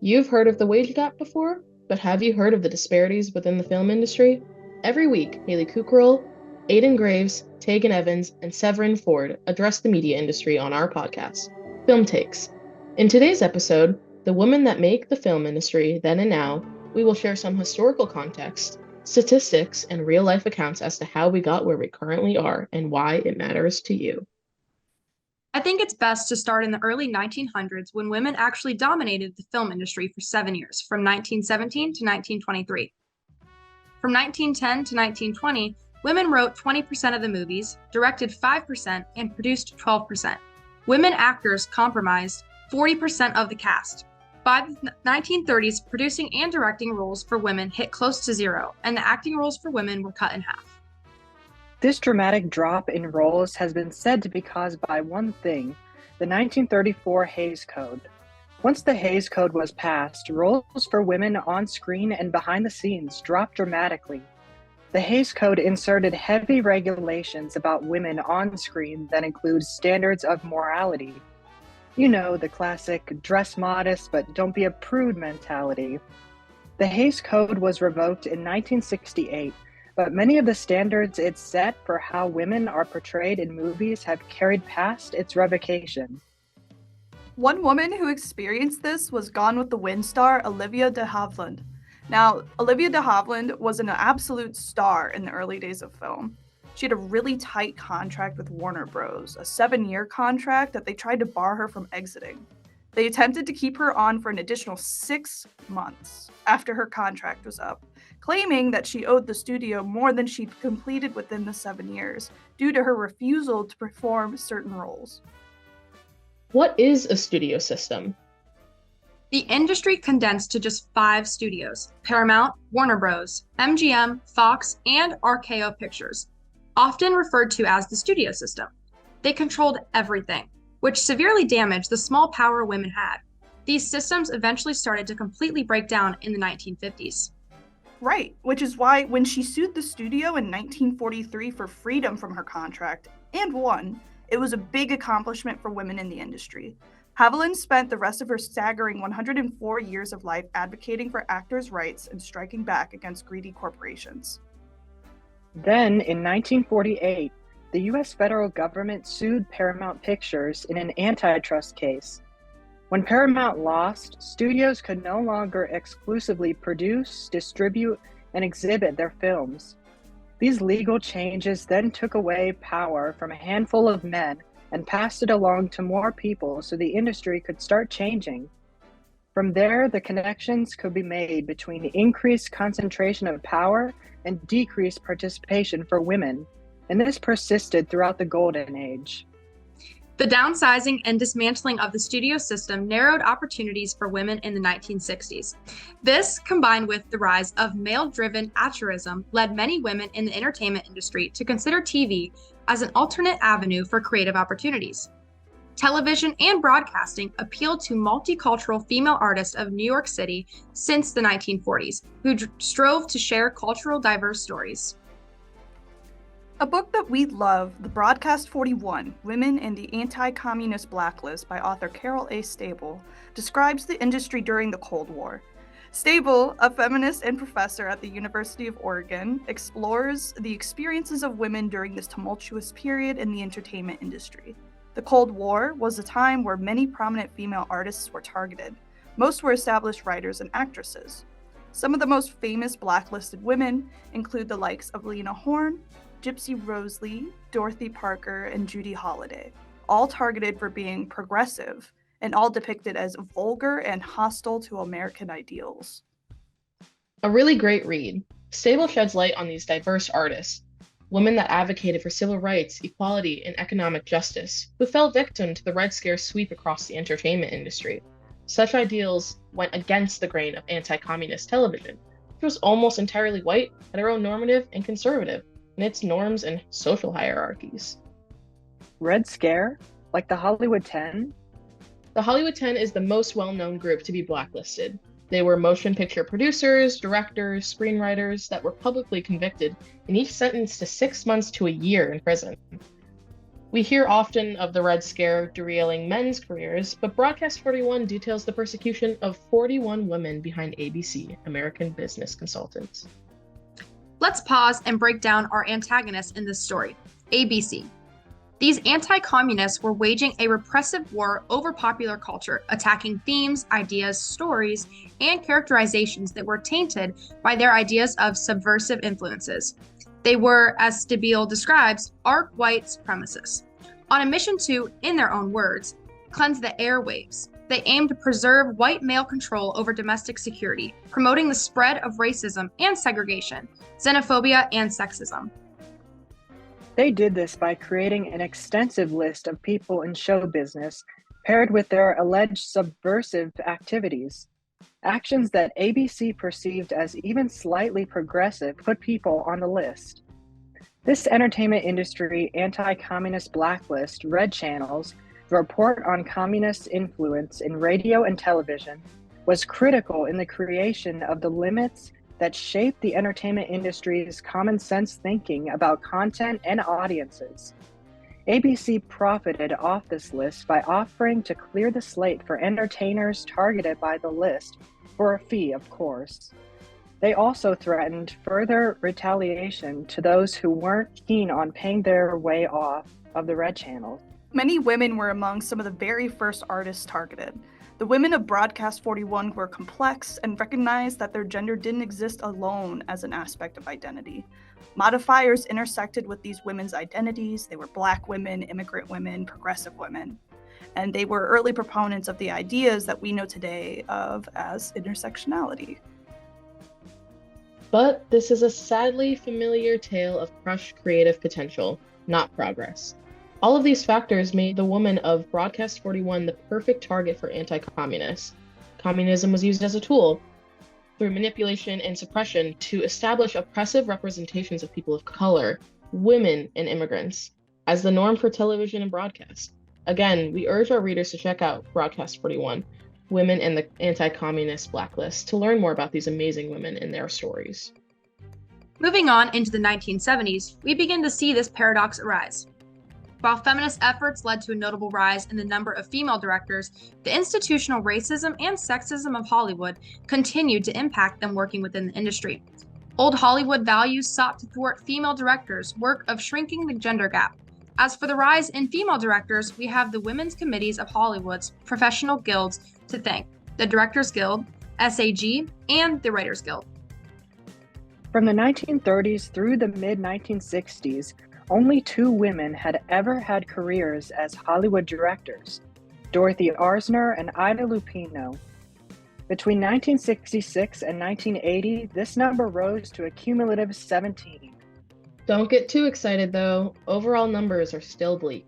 You've heard of the wage gap before, but have you heard of the disparities within the film industry? Every week, Hailey Kukral, Aden Graves, Taegan Evans, and Severine Ford address the media industry on our podcast, Film Takes. In today's episode, The Women That Make the Film Industry Then and Now, we will share some historical context, statistics, and real-life accounts as to how we got where we currently are and why it matters to you. I think it's best to start in the early 1900s when women actually dominated the film industry for 7 years, from 1917 to 1923. From 1910 to 1920, women wrote 20% of the movies, directed 5%, and produced 12%. Women actors comprised 40% of the cast. By the 1930s, producing and directing roles for women hit close to zero, and the acting roles for women were cut in half. This dramatic drop in roles has been said to be caused by one thing, the 1934 Hays Code. Once the Hays Code was passed, roles for women on screen and behind the scenes dropped dramatically. The Hays Code inserted heavy regulations about women on screen that include standards of morality. You know, the classic dress modest but don't be a prude mentality. The Hays Code was revoked in 1968, but many of the standards it set for how women are portrayed in movies have carried past its revocation. One woman who experienced this was Gone with the Wind star Olivia de Havilland. Now, Olivia de Havilland was an absolute star in the early days of film. She had a really tight contract with Warner Bros., a 7-year contract that they tried to bar her from exiting. They attempted to keep her on for an additional 6 months after her contract was up, claiming that she owed the studio more than she'd completed within the 7 years due to her refusal to perform certain roles. What is a studio system? The industry condensed to just 5 studios: Paramount, Warner Bros., MGM, Fox, and RKO Pictures, often referred to as the studio system. They controlled everything, which severely damaged the small power women had. These systems eventually started to completely break down in the 1950s. Right, which is why when she sued the studio in 1943 for freedom from her contract, and won, it was a big accomplishment for women in the industry. Havilland spent the rest of her staggering 104 years of life advocating for actors' rights and striking back against greedy corporations. Then, in 1948, the U.S. federal government sued Paramount Pictures in an antitrust case. When Paramount lost, studios could no longer exclusively produce, distribute, and exhibit their films. These legal changes then took away power from a handful of men and passed it along to more people so the industry could start changing. From there, the connections could be made between increased concentration of power and decreased participation for women, and this persisted throughout the Golden Age. The downsizing and dismantling of the studio system narrowed opportunities for women in the 1960s. This, combined with the rise of male-driven altruism, led many women in the entertainment industry to consider TV as an alternate avenue for creative opportunities. Television and broadcasting appealed to multicultural female artists of New York City since the 1940s, who strove to share cultural diverse stories. A book that we love, The Broadcast 41, Women in the Anti-Communist Blacklist by author Carol A. Stable, describes the industry during the Cold War. Stable, a feminist and professor at the University of Oregon, explores the experiences of women during this tumultuous period in the entertainment industry. The Cold War was a time where many prominent female artists were targeted. Most were established writers and actresses. Some of the most famous blacklisted women include the likes of Lena Horne, Gypsy Rose Lee, Dorothy Parker, and Judy Holliday, all targeted for being progressive and all depicted as vulgar and hostile to American ideals. A really great read. Stable sheds light on these diverse artists, women that advocated for civil rights, equality, and economic justice, who fell victim to the Red Scare's sweep across the entertainment industry. Such ideals went against the grain of anti-communist television, which was almost entirely white, heteronormative, and conservative in its norms and social hierarchies. Red Scare? Like the Hollywood 10? The Hollywood 10 is the most well-known group to be blacklisted. They were motion picture producers, directors, screenwriters that were publicly convicted and each sentenced to 6 months to a year in prison. We hear often of the Red Scare derailing men's careers, but Broadcast 41 details the persecution of 41 women behind ABC, American Business Consultants. Let's pause and break down our antagonists in this story, ABC. These anti-communists were waging a repressive war over popular culture, attacking themes, ideas, stories, and characterizations that were tainted by their ideas of subversive influences. They were, as Stabile describes, arc white supremacists. On a mission to, in their own words, cleanse the airwaves, they aimed to preserve white male control over domestic security, promoting the spread of racism and segregation, xenophobia, and sexism. They did this by creating an extensive list of people in show business paired with their alleged subversive activities. Actions that ABC perceived as even slightly progressive put people on the list. This entertainment industry anti-communist blacklist Red Channels, the report on communist influence in radio and television, was critical in the creation of the limits that shaped the entertainment industry's common sense thinking about content and audiences. ABC profited off this list by offering to clear the slate for entertainers targeted by the list, for a fee, of course. They also threatened further retaliation to those who weren't keen on paying their way off of the Red Channel. Many women were among some of the very first artists targeted. The women of Broadcast 41 were complex and recognized that their gender didn't exist alone as an aspect of identity. Modifiers intersected with these women's identities. They were Black women, immigrant women, progressive women. And they were early proponents of the ideas that we know today of as intersectionality. But this is a sadly familiar tale of crushed creative potential, not progress. All of these factors made the woman of Broadcast 41 the perfect target for anti-communists. Communism was used as a tool through manipulation and suppression to establish oppressive representations of people of color, women, and immigrants as the norm for television and broadcast. Again, we urge our readers to check out Broadcast 41, Women and the Anti-Communist Blacklist, to learn more about these amazing women and their stories. Moving on into the 1970s, we begin to see this paradox arise. While feminist efforts led to a notable rise in the number of female directors, the institutional racism and sexism of Hollywood continued to impact them working within the industry. Old Hollywood values sought to thwart female directors' work of shrinking the gender gap. As for the rise in female directors, we have the Women's Committees of Hollywood's professional guilds to thank: the Directors Guild, SAG, and the Writers Guild. From the 1930s through the mid-1960s, only 2 women had ever had careers as Hollywood directors: Dorothy Arzner and Ida Lupino. Between 1966 and 1980, this number rose to a cumulative 17. Don't get too excited though, overall numbers are still bleak.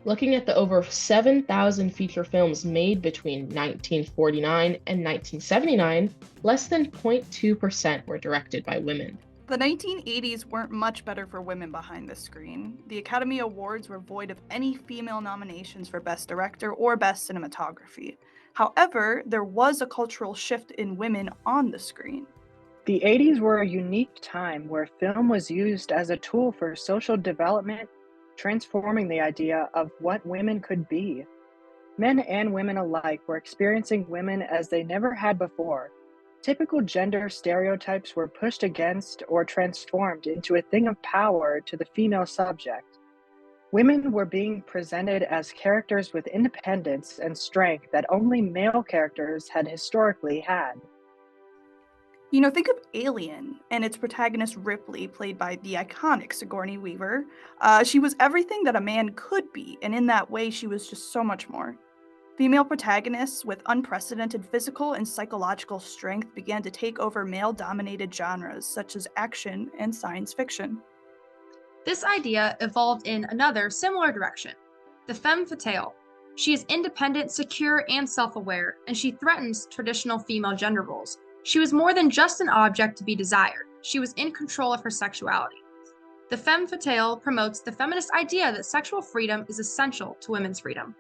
Looking at the over 7,000 feature films made between 1949 and 1979, less than 0.2% were directed by women. The 1980s weren't much better for women behind the screen. The Academy Awards were void of any female nominations for Best Director or Best Cinematography. However, there was a cultural shift in women on the screen. The 80s were a unique time where film was used as a tool for social development, transforming the idea of what women could be. Men and women alike were experiencing women as they never had before. Typical gender stereotypes were pushed against or transformed into a thing of power to the female subject. Women were being presented as characters with independence and strength that only male characters had historically had. You know, think of Alien and its protagonist Ripley, played by the iconic Sigourney Weaver. She was everything that a man could be, and in that way, she was just so much more. Female protagonists with unprecedented physical and psychological strength began to take over male-dominated genres such as action and science fiction. This idea evolved in another similar direction: the femme fatale. She is independent, secure, and self-aware, and she threatens traditional female gender roles. She was more than just an object to be desired. She was in control of her sexuality. The femme fatale promotes the feminist idea that sexual freedom is essential to women's freedom.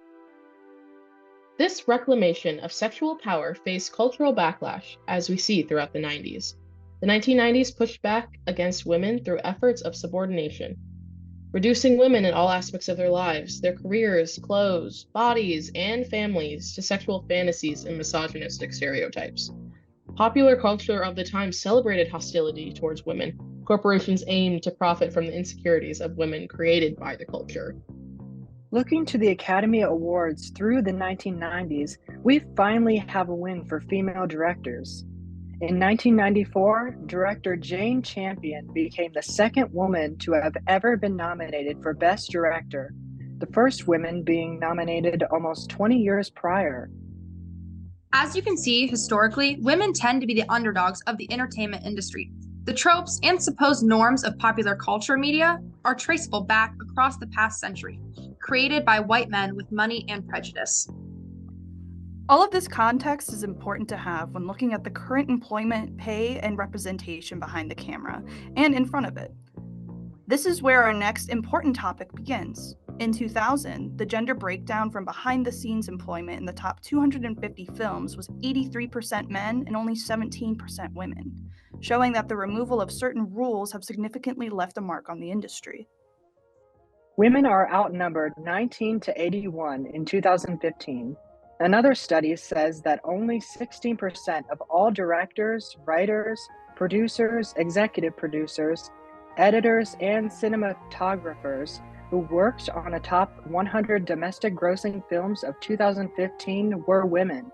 This reclamation of sexual power faced cultural backlash, as we see throughout the 90s. The 1990s pushed back against women through efforts of subordination. reducing women in all aspects of their lives, their careers, clothes, bodies, and families to sexual fantasies and misogynistic stereotypes. Popular culture of the time celebrated hostility towards women. Corporations aimed to profit from the insecurities of women created by the culture. Looking to the Academy Awards through the 1990s, we finally have a win for female directors. In 1994, director Jane Champion became the second woman to have ever been nominated for Best Director, the first woman being nominated almost 20 years prior. As you can see, historically, women tend to be the underdogs of the entertainment industry. The tropes and supposed norms of popular culture media are traceable back across the past century, created by white men with money and prejudice. All of this context is important to have when looking at the current employment, pay, and representation behind the camera and in front of it. This is where our next important topic begins. In 2000, the gender breakdown from behind-the-scenes employment in the top 250 films was 83% men and only 17% women, showing that the removal of certain rules have significantly left a mark on the industry. Women are outnumbered 19 to 81 in 2015. Another study says that only 16% of all directors, writers, producers, executive producers, editors, and cinematographers who worked on a top 100 domestic grossing films of 2015 were women.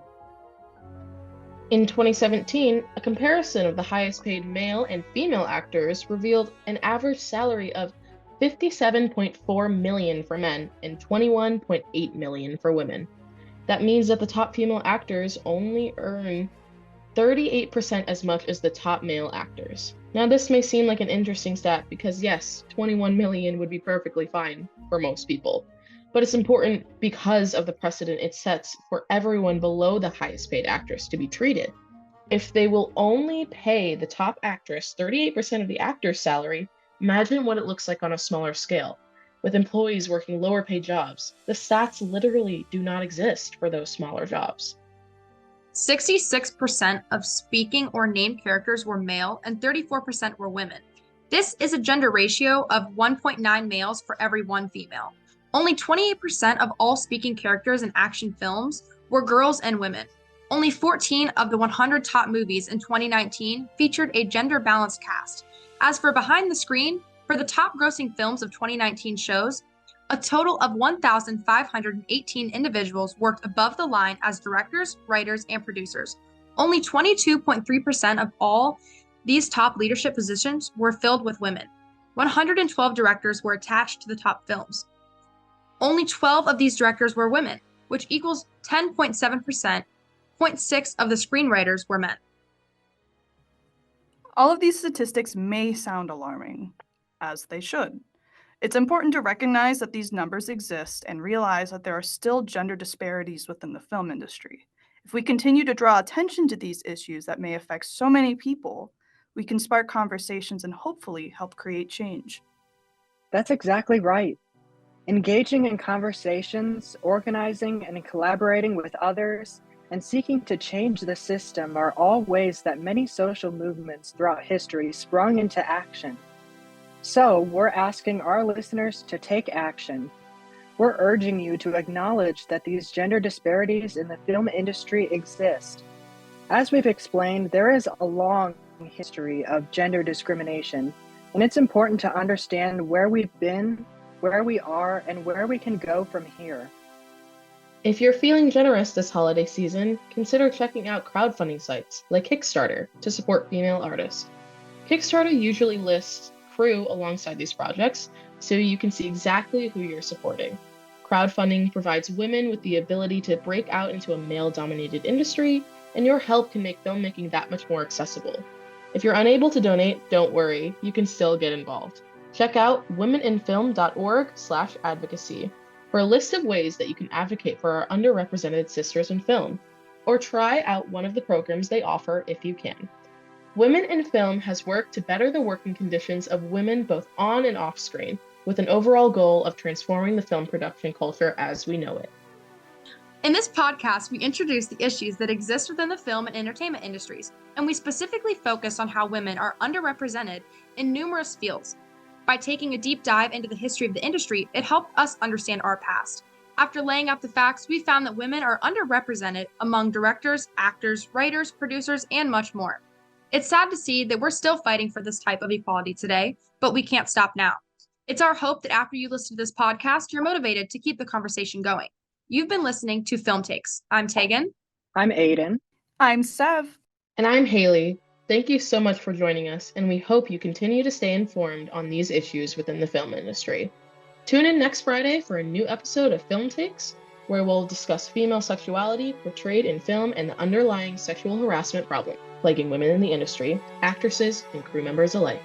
In 2017, a comparison of the highest paid male and female actors revealed an average salary of $57.4 million for men and $21.8 million for women. That means that the top female actors only earn 38% as much as the top male actors. Now, this may seem like an interesting stat because, yes, 21 million would be perfectly fine for most people, but it's important because of the precedent it sets for everyone below the highest paid actress to be treated. If they will only pay the top actress 38% of the actor's salary, imagine what it looks like on a smaller scale. With employees working lower paid jobs, the stats literally do not exist for those smaller jobs. 66% of speaking or named characters were male and 34% were women. This is a gender ratio of 1.9 males for every 1 female. Only 28% of all speaking characters in action films were girls and women. Only 14 of the 100 top movies in 2019 featured a gender-balanced cast. As for behind the screen, for the top grossing films of 2019 shows, a total of 1,518 individuals worked above the line as directors, writers, and producers. Only 22.3% of all these top leadership positions were filled with women. 112 directors were attached to the top films. Only 12 of these directors were women, which equals 10.7%. 0.6 of the screenwriters were men. All of these statistics may sound alarming, as they should. It's important to recognize that these numbers exist and realize that there are still gender disparities within the film industry. If we continue to draw attention to these issues that may affect so many people, we can spark conversations and hopefully help create change. That's exactly right. Engaging in conversations, organizing and collaborating with others, and seeking to change the system are all ways that many social movements throughout history sprung into action. So, we're asking our listeners to take action. We're urging you to acknowledge that these gender disparities in the film industry exist. As we've explained, there is a long history of gender discrimination, and it's important to understand where we've been, where we are, and where we can go from here. If you're feeling generous this holiday season, consider checking out crowdfunding sites like Kickstarter to support female artists. Kickstarter usually lists crew alongside these projects, so you can see exactly who you're supporting. Crowdfunding provides women with the ability to break out into a male-dominated industry, and your help can make filmmaking that much more accessible. If you're unable to donate, don't worry, you can still get involved. Check out womeninfilm.org/advocacy for a list of ways that you can advocate for our underrepresented sisters in film, or try out one of the programs they offer if you can. Women in Film has worked to better the working conditions of women both on and off screen, with an overall goal of transforming the film production culture as we know it. In this podcast, we introduce the issues that exist within the film and entertainment industries, and we specifically focus on how women are underrepresented in numerous fields. By taking a deep dive into the history of the industry, it helped us understand our past. After laying out the facts, we found that women are underrepresented among directors, actors, writers, producers, and much more. It's sad to see that we're still fighting for this type of equality today, but we can't stop now. It's our hope that after you listen to this podcast, you're motivated to keep the conversation going. You've been listening to Film Takes. I'm Taegan. I'm Aden. I'm Sev. And I'm Hailey. Thank you so much for joining us, and we hope you continue to stay informed on these issues within the film industry. Tune in next Friday for a new episode of Film Takes, where we'll discuss female sexuality portrayed in film and the underlying sexual harassment problem plaguing women in the industry, actresses, and crew members alike.